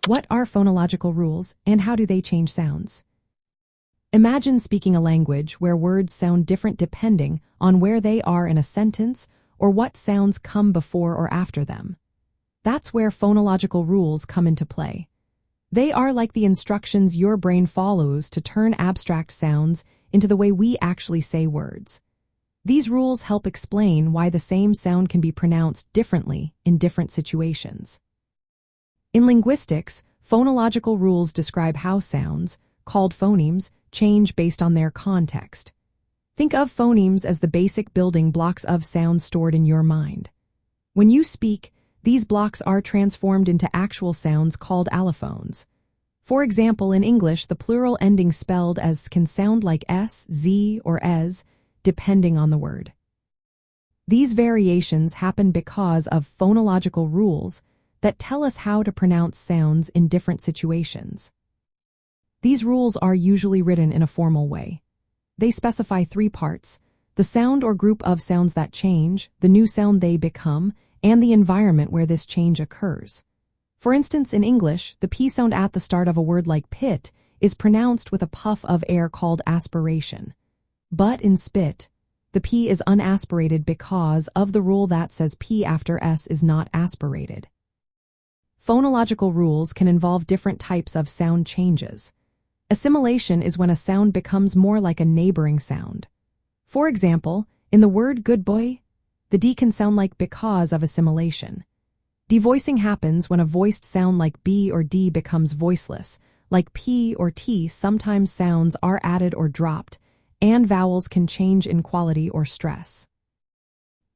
What are phonological rules and how do they change sounds? Imagine speaking a language where words sound different depending on where they are in a sentence or what sounds come before or after them. That's where phonological rules come into play. They are like the instructions your brain follows to turn abstract sounds into the way we actually say words. These rules help explain why the same sound can be pronounced differently in different situations. In linguistics, phonological rules describe how sounds, called phonemes, change based on their context. Think of phonemes as the basic building blocks of sounds stored in your mind. When you speak, these blocks are transformed into actual sounds called allophones. For example, in English, the plural ending spelled as can sound like s, z, or es, depending on the word. These variations happen because of phonological rules that tell us how to pronounce sounds in different situations. These rules are usually written in a formal way. They specify 3 parts: the sound or group of sounds that change, the new sound they become, and the environment where this change occurs. For instance, in English, the P sound at the start of a word like pit is pronounced with a puff of air called aspiration. But in spit, the P is unaspirated because of the rule that says P after S is not aspirated. Phonological rules can involve different types of sound changes. Assimilation is when a sound becomes more like a neighboring sound. For example, in the word good boy, the D can sound like because of assimilation. Devoicing happens when a voiced sound like B or D becomes voiceless, like P or T. Sometimes sounds are added or dropped, and vowels can change in quality or stress.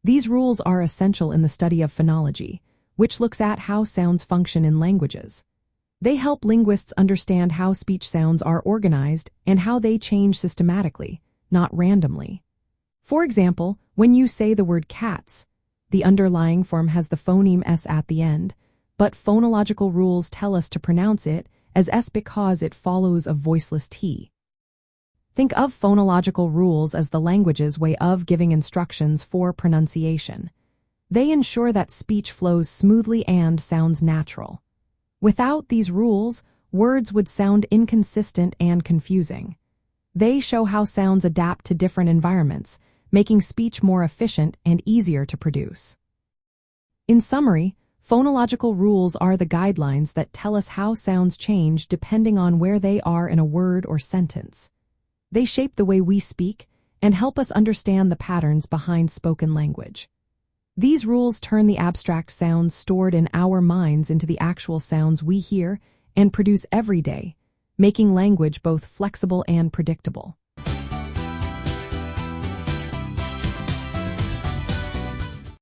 These rules are essential in the study of phonology, which looks at how sounds function in languages. They help linguists understand how speech sounds are organized and how they change systematically, not randomly. For example, when you say the word cats, the underlying form has the phoneme S at the end, but phonological rules tell us to pronounce it as S because it follows a voiceless T. Think of phonological rules as the language's way of giving instructions for pronunciation. They ensure that speech flows smoothly and sounds natural. Without these rules, words would sound inconsistent and confusing. They show how sounds adapt to different environments, making speech more efficient and easier to produce. In summary, phonological rules are the guidelines that tell us how sounds change depending on where they are in a word or sentence. They shape the way we speak and help us understand the patterns behind spoken language. These rules turn the abstract sounds stored in our minds into the actual sounds we hear and produce every day, making language both flexible and predictable.